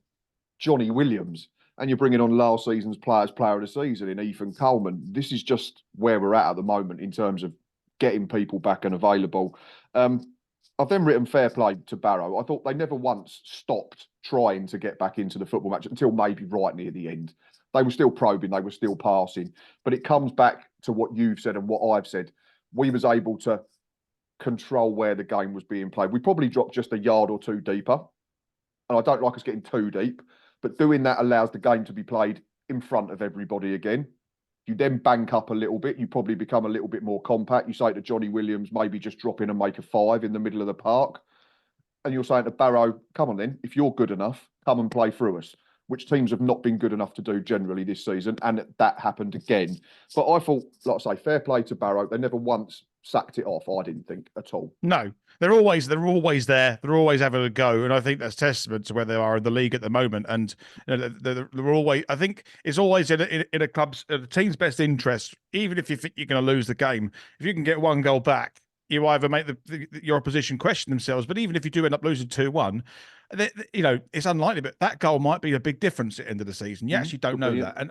Johnny Williams, and you're bringing on last season's player of the season in Ethan Coleman. This is just where we're at the moment in terms of getting people back and available. I've then written fair play to Barrow. I thought they never once stopped trying to get back into the football match until maybe right near the end. They were still probing, they were still passing. But it comes back to what you've said and what I've said. We was able to control where the game was being played. We probably dropped just a yard or two deeper. And I don't like us getting too deep, but doing that allows the game to be played in front of everybody again. You then bank up a little bit. You probably become a little bit more compact. You say to Johnny Williams, maybe just drop in and make a 5 in the middle of the park. And you're saying to Barrow, come on then, if you're good enough, come and play through us, which teams have not been good enough to do generally this season. And that happened again. But I thought, like I say, fair play to Barrow. They never once sacked it off, I didn't think at all. No, they're always there. They're always having a go, and I think that's testament to where they are in the league at the moment. And they're always. I think it's always in a club's, a team's best interest, even if you think you're going to lose the game. If you can get one goal back, you either make your opposition question themselves. But even if you do end up losing 2-1, it's unlikely, but that goal might be a big difference at the end of the season. You actually don't know that,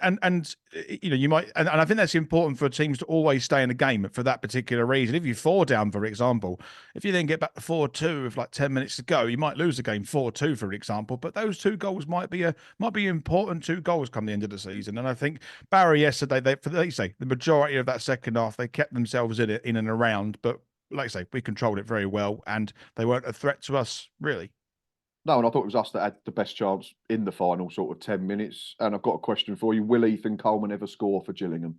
and you might, and I think that's important for teams to always stay in the game for that particular reason. If you're 4 down, for example, if you then get back to 4-2 with like 10 minutes to go, you might lose the game 4-2, for example. But those 2 goals might be important 2 goals come the end of the season. And I think Barrow yesterday, they say the majority of that second half, they kept themselves in and around, but like I say, we controlled it very well, and they weren't a threat to us, really. No, and I thought it was us that had the best chance in the final sort of 10 minutes. And I've got a question for you. Will Ethan Coleman ever score for Gillingham?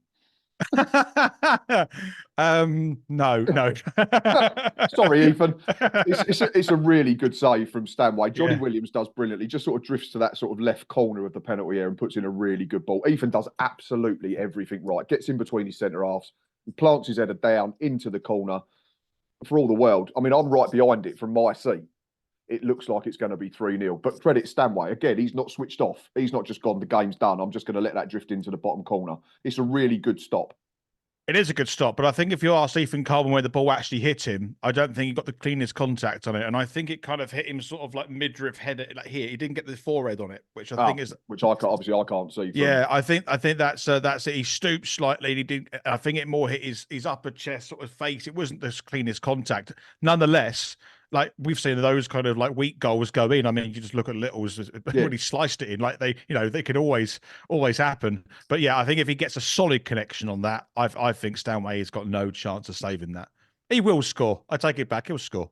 No. Sorry, Ethan. It's a really good save from Stanway. Johnny Yeah. Williams does brilliantly. Just sort of drifts to that sort of left corner of the penalty area and puts in a really good ball. Ethan does absolutely everything right. Gets in between his centre halves, plants his header down into the corner. For all the world, I mean, I'm right behind it from my seat. It looks like it's going to be 3-0. But credit Stanway. Again, he's not switched off. He's not just gone, the game's done, I'm just going to let that drift into the bottom corner. It's a really good stop. It is a good stop, but I think if you ask Ethan Coleman where the ball actually hit him, I don't think he got the cleanest contact on it, and I think it kind of hit him sort of like midriff head, like here. He didn't get the forehead on it, which I think is which I can't, obviously I can't see from. yeah. I think that's it. He stooped slightly. And he did. I think it more hit his upper chest, sort of face. It wasn't the cleanest contact, nonetheless. Like we've seen those kind of like weak goals go in. I mean, you just look at Little's Yeah. when he sliced it in. Like they could always happen. But yeah, I think if he gets a solid connection on that, I think Stanway has got no chance of saving that. He will score. I take it back. He'll score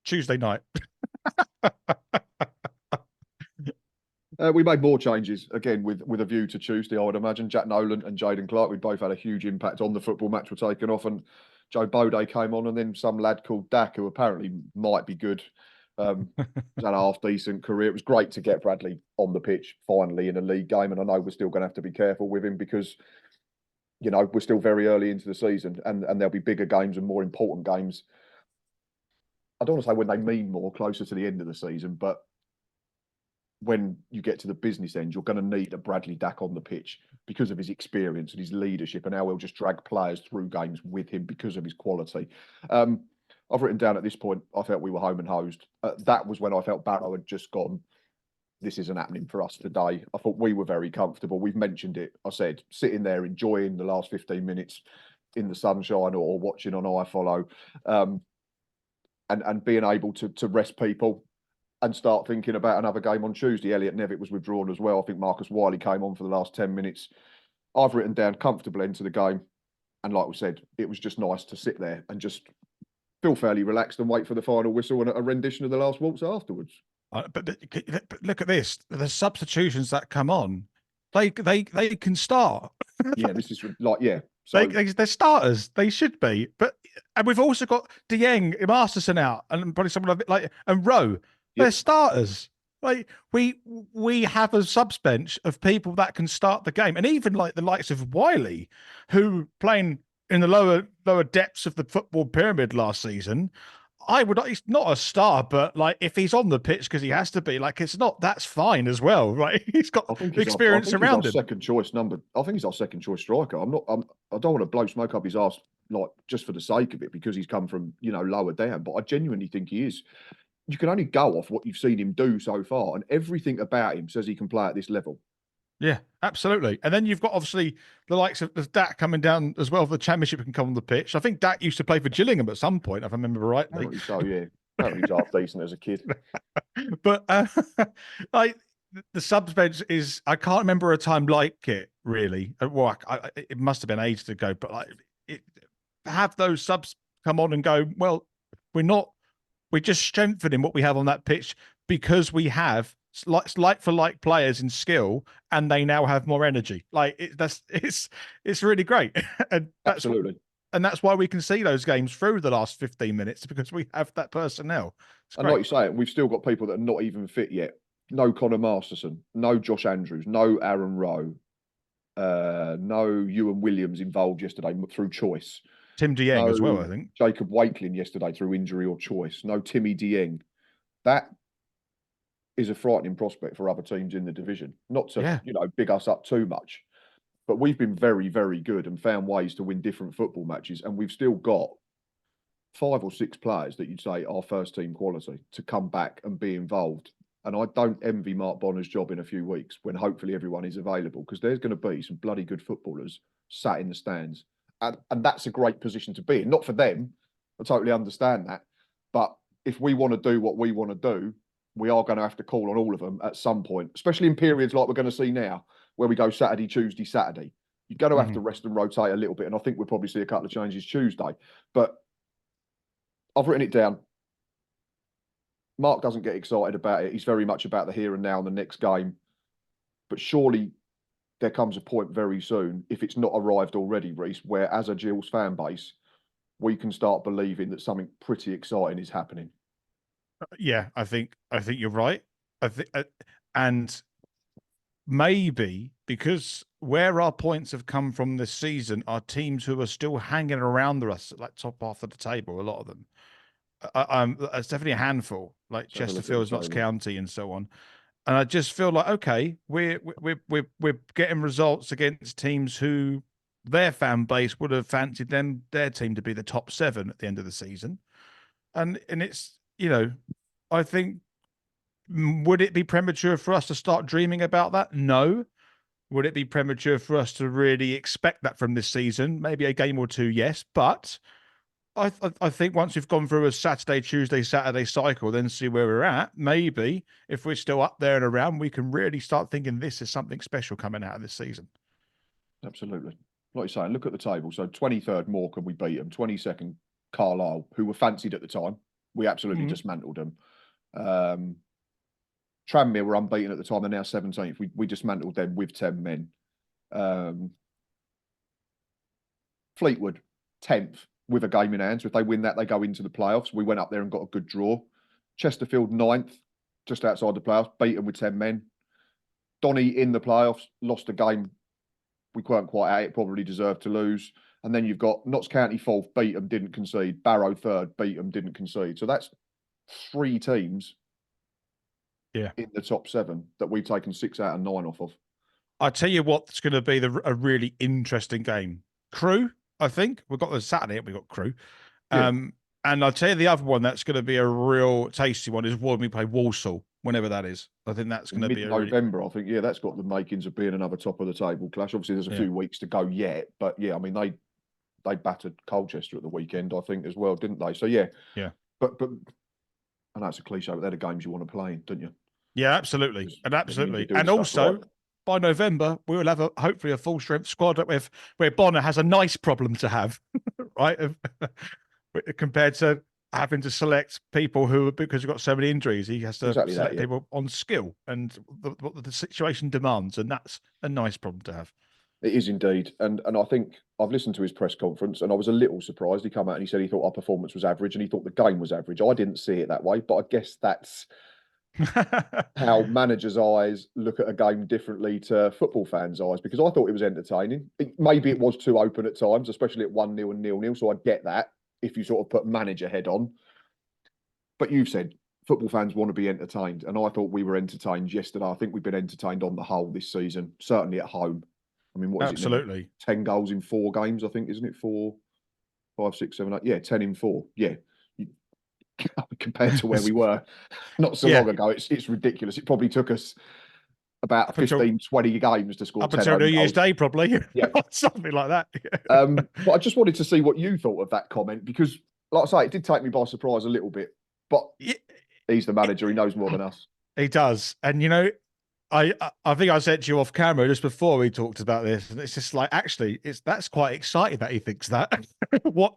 Tuesday night. We made more changes again with a view to Tuesday. I would imagine Jack Nolan and Jaden Clark. We both had a huge impact on the football match we're taking off, and Joe Bode came on, and then some lad called Dak, who apparently might be good. He's had a half decent career. It was great to get Bradley on the pitch finally in a league game, and I know we're still going to have to be careful with him because we're still very early into the season, and there'll be bigger games and more important games. I don't want to say when they mean more, closer to the end of the season, but when you get to the business end, you're going to need a Bradley Dack on the pitch because of his experience and his leadership and how he'll just drag players through games with him because of his quality. I've written down at this point, I felt we were home and hosed. That was when I felt Barrow had just gone, this isn't happening for us today. I thought we were very comfortable. We've mentioned it. I said, sitting there enjoying the last 15 minutes in the sunshine or watching on iFollow, and being able to rest people and start thinking about another game on Tuesday. Elliot Nevitt was withdrawn as well. I think Marcus Wiley came on for the last 10 minutes. I've written down comfortable end to the game. And like we said, it was just nice to sit there and just feel fairly relaxed and wait for the final whistle and a rendition of the last waltz afterwards. But look at this. The substitutions that come on, they can start. Yeah, this is like, yeah. So, they're starters. They should be. And we've also got Dieng, Masterson out, and probably someone like and Rowe. They're starters. Like we have a subs bench of people that can start the game, and even like the likes of Wiley, who playing in the lower depths of the football pyramid last season. He's not a star, but like if he's on the pitch because he has to be, like it's not. That's fine as well, right? He's got experience around him. Second choice number. I think he's our second choice striker. I don't want to blow smoke up his arse like just for the sake of it because he's come from lower down, but I genuinely think he is. You can only go off what you've seen him do so far, and everything about him says he can play at this level. Yeah, absolutely. And then you've got obviously the likes of Dak coming down as well for the championship can come on the pitch. I think Dak used to play for Gillingham at some point, if I remember rightly. Apparently so, yeah. Apparently he was half decent as a kid. But like the subs bench is, I can't remember a time like it really. Well, it must have been ages ago, but like have those subs come on and go, well, we're just strengthening what we have on that pitch because we have like for like players in skill, and they now have more energy. Like it's really great, and absolutely. And that's why we can see those games through the last 15 minutes because we have that personnel. And like you say, we've still got people that are not even fit yet. No Connor Masterson, no Josh Andrews, no Aaron Rowe, no Ewan Williams involved yesterday through choice. Tim Dieng as well, I think. Jacob Wakelin yesterday through injury or choice. No Timmy Dieng. That is a frightening prospect for other teams in the division. Not to, big us up too much, but we've been very, very good and found ways to win different football matches. And we've still got 5 or 6 players that you'd say are first team quality to come back and be involved. And I don't envy Mark Bonner's job in a few weeks when hopefully everyone is available, because there's going to be some bloody good footballers sat in the stands. And that's a great position to be in. Not for them. I totally understand that. But if we want to do what we want to do, we are going to have to call on all of them at some point, especially in periods like we're going to see now, where we go Saturday, Tuesday, Saturday. You're going to have to rest and rotate a little bit. And I think we'll probably see a couple of changes Tuesday. But I've written it down. Mark doesn't get excited about it. He's very much about the here and now and the next game. But surely there comes a point very soon, if it's not arrived already, Rhys, where as a Gills fan base, we can start believing that something pretty exciting is happening. Yeah, I think you're right. I think, and maybe because where our points have come from this season are teams who are still hanging around us, like top half of the table. A lot of them. It's definitely a handful, like Chesterfield, Notts County, and so on. And I just feel like, okay, we're getting results against teams who their fan base would have fancied their team to be the top 7 at the end of the season. And it's, I think, would it be premature for us to start dreaming about that? No. Would it be premature for us to really expect that from this season? Maybe a game or two, yes. But I think once we've gone through a Saturday, Tuesday, Saturday cycle, then see where we're at. Maybe if we're still up there and around, we can really start thinking this is something special coming out of this season. Absolutely. Like you're saying, look at the table. So 23rd Morecambe, we beat them. 22nd Carlisle, who were fancied at the time. We absolutely dismantled them. Tranmere were unbeaten at the time. They're now 17th. We dismantled them with 10 men. Fleetwood, 10th, with a game in hand. So if they win that, they go into the playoffs. We went up there and got a good draw. Chesterfield, 9th, just outside the playoffs, beaten with 10 men. Donny in the playoffs, lost a game. We weren't quite at it, probably deserved to lose. And then you've got Notts County 4th, beat them, didn't concede. Barrow 3rd, beat them, didn't concede. So that's 3 teams in the top 7 that we've taken 6 out of 9 off of. I tell you what's going to be a really interesting game. Crew, I think. We've got the Saturday, we've got Crew. And I'll tell you the other one that's going to be a real tasty one is when we play Walsall, whenever that is. I think that's going to be November. I think, that's got the makings of being another top of the table clash. Obviously, there's a few weeks to go yet, but I mean, they battered Colchester at the weekend, I think, as well, didn't they? So yeah. But I know it's a cliche, but they're the games you want to play in, don't you? Yeah, absolutely, and also. Right. By November, we will have hopefully a full strength squad where Bonner has a nice problem to have, right? Compared to having to select people because we've got so many injuries, he has to select people on skill and what the situation demands, and that's a nice problem to have. It is indeed, and I think I've listened to his press conference, and I was a little surprised. He came out and he said he thought our performance was average, and he thought the game was average. I didn't see it that way, but I guess that's how managers' eyes look at a game differently to football fans' eyes, because I thought it was entertaining. Maybe it was too open at times, especially at 1-0 and 0-0. So I get that if you sort of put manager head on. But you've said football fans want to be entertained, and I thought we were entertained yesterday. I think we've been entertained on the whole this season, certainly at home. I mean, what is absolutely it? 10 goals in 4 games, I think, isn't it? 4, 5, 6, 7, 8. Yeah, 10 in 4. Yeah. Compared to where we were not so long ago, it's ridiculous. It probably took us about 15, 20 games to score 10 until New Year's Day, probably. Yeah. Something like that. But I just wanted to see what you thought of that comment, because, like I say, it did take me by surprise a little bit. But he's the manager; he knows more than us. He does, and I think I said to you off camera just before we talked about this, and it's just like, actually, that's quite exciting that he thinks that. what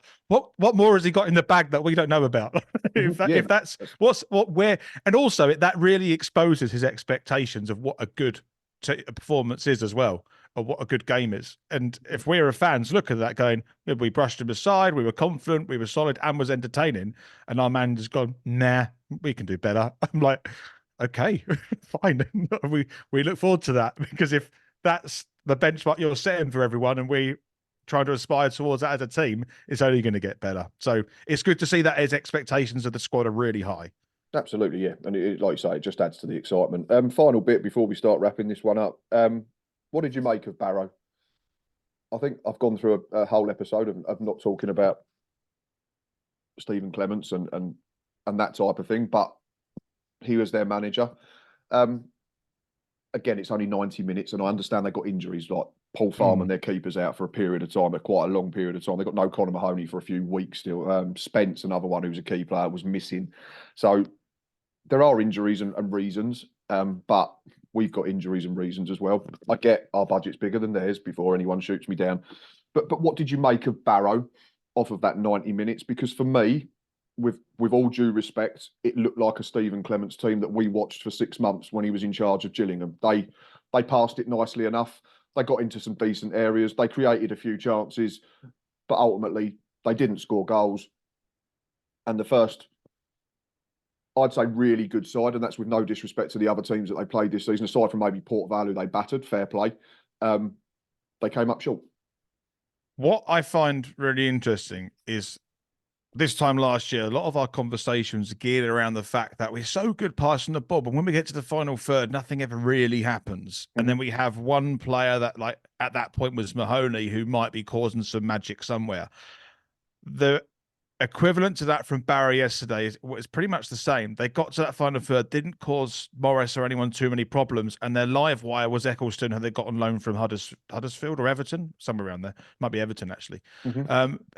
more has he got in the bag that we don't know about? if that's where, and also that really exposes his expectations of what a good performance is as well, or what a good game is. And if we're fans, look at that going, we brushed him aside, we were confident, we were solid, and was entertaining, and our man has gone, nah, we can do better. I'm like, okay, fine. we look forward to that, because if that's the benchmark you're setting for everyone and we try to aspire towards that as a team, it's only going to get better. So it's good to see that his expectations of the squad are really high. Absolutely, yeah. And like you say, it just adds to the excitement. Final bit before we start wrapping this one up. What did you make of Barrow? I think I've gone through a whole episode of not talking about Stephen Clements and that type of thing, but he was their manager. Again, it's only 90 minutes, and I understand they got injuries, like Paul Farman, their keeper's out for a period of time, quite a long period of time. They got no Conor Mahoney for a few weeks still. Spence, another one who was a key player, was missing. So there are injuries and reasons, but we've got injuries and reasons as well. I get our budget's bigger than theirs, before anyone shoots me down. But what did you make of Barrow off of that 90 minutes? Because for me, with all due respect, it looked like a Stephen Clements team that we watched for 6 months when he was in charge of Gillingham. They passed it nicely enough. They got into some decent areas. They created a few chances, but ultimately they didn't score goals. And the first, I'd say, really good side, and that's with no disrespect to the other teams that they played this season, aside from maybe Port Vale, who they battered, fair play, they came up short. What I find really interesting is this time last year, a lot of our conversations geared around the fact that we're so good passing the ball, but when we get to the final third, nothing ever really happens. And then we have one player that, like, at that point was Mahoney, who might be causing some magic somewhere. The equivalent to that from Barrow yesterday was pretty much the same. They got to that final third, didn't cause Morris or anyone too many problems, and their live wire was Eccleston, who they got on loan from Huddersfield or Everton, somewhere around there. Might be Everton, actually.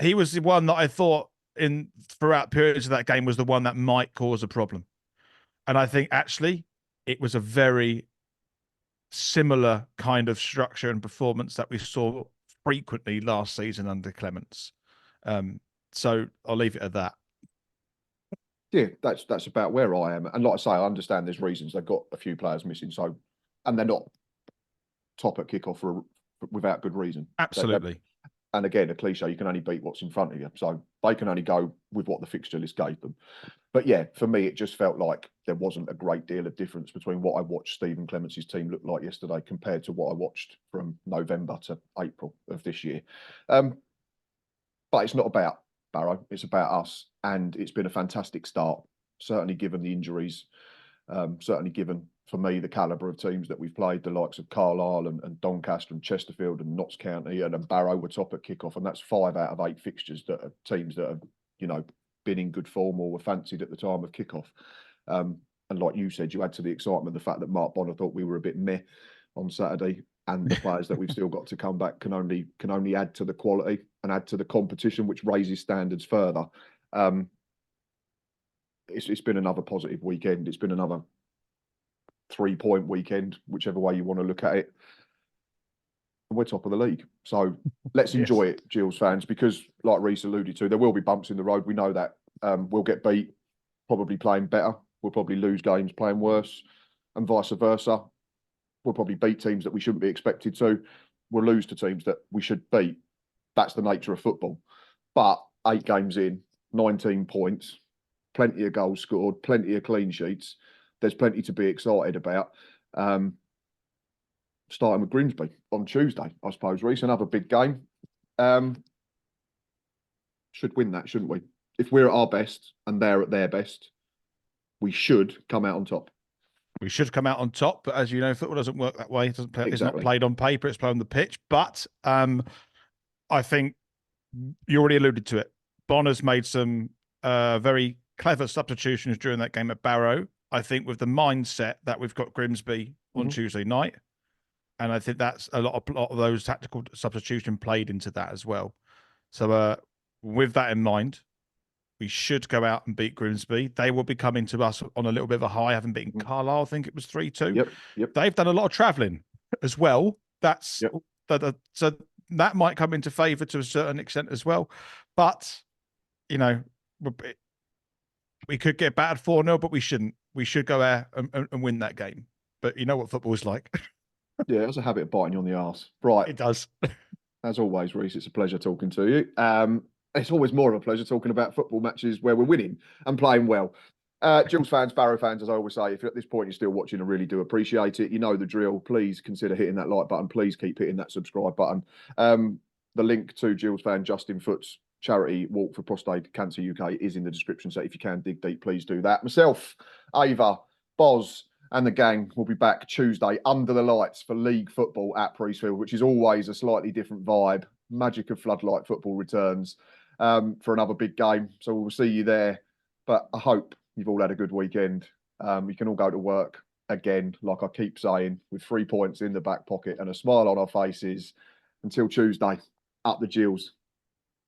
He was the one that I thought throughout periods of that game was the one that might cause a problem. And I think actually it was a very similar kind of structure and performance that we saw frequently last season under Clements. So I'll leave it at that. Yeah, that's about where I am. And like I say, I understand there's reasons. They've got a few players missing, and they're not top at kickoff without good reason. Absolutely. And again, a cliche, you can only beat what's in front of you. So they can only go with what the fixture list gave them. But yeah, for me, it just felt like there wasn't a great deal of difference between what I watched Stephen Clements' team look like yesterday compared to what I watched from November to April of this year. But it's not about Barrow, it's about us. And it's been a fantastic start, certainly given the injuries, certainly given, for me, the calibre of teams that we've played, the likes of Carlisle and Doncaster and Chesterfield and Notts County and Barrow were top at kickoff. And that's 5 out of 8 fixtures that are teams that have, been in good form or were fancied at the time of kickoff. And like you said, you add to the excitement the fact that Mark Bonner thought we were a bit meh on Saturday, and the players that we've still got to come back can only add to the quality and add to the competition, which raises standards further. It's been another positive weekend. It's been another 3-point weekend, whichever way you want to look at it. And we're top of the league. So let's enjoy it, Gills fans, because like Rhys alluded to, there will be bumps in the road. We know that. We'll get beat, probably playing better. We'll probably lose games playing worse, and vice versa. We'll probably beat teams that we shouldn't be expected to. We'll lose to teams that we should beat. That's the nature of football. But 8 games in, 19 points, plenty of goals scored, plenty of clean sheets. There's plenty to be excited about. Starting with Grimsby on Tuesday, I suppose, Rhys, another big game. Should win that, shouldn't we? If we're at our best and they're at their best, we should come out on top. We should come out on top, but as you know, football doesn't work that way. It doesn't play, Exactly. It's not played on paper, it's played on the pitch. But I think you already alluded to it. Bonner's made some very clever substitutions during that game at Barrow. I think with the mindset that we've got Grimsby on Tuesday night. And I think that's a lot of those tactical substitution played into that as well. So with that in mind, we should go out and beat Grimsby. They will be coming to us on a little bit of a high, having beaten Carlisle. I think it was 3-2. Yep. They've done a lot of travelling as well. So that might come into favour to a certain extent as well. But, we could get battered 4-0, but we shouldn't. We should go there and win that game. But you know what football is like. Yeah, it's a habit of biting you on the arse. Right. It does. As always, Rhys, it's a pleasure talking to you. It's always more of a pleasure talking about football matches where we're winning and playing well. Gills fans, Barrow fans, as I always say, if at this point you're still watching, I really do appreciate it. You know the drill. Please consider hitting that like button. Please keep hitting that subscribe button. The link to Gills fan Justin Foot's charity Walk for Prostate Cancer UK is in the description. So if you can dig deep, please do that. Myself, Ava, Boz, and the gang will be back Tuesday under the lights for league football at Priestfield, which is always a slightly different vibe. Magic of floodlight football returns for another big game. So we'll see you there. But I hope you've all had a good weekend. You can all go to work again, like I keep saying, with 3 points in the back pocket and a smile on our faces. Until Tuesday, up the Gills.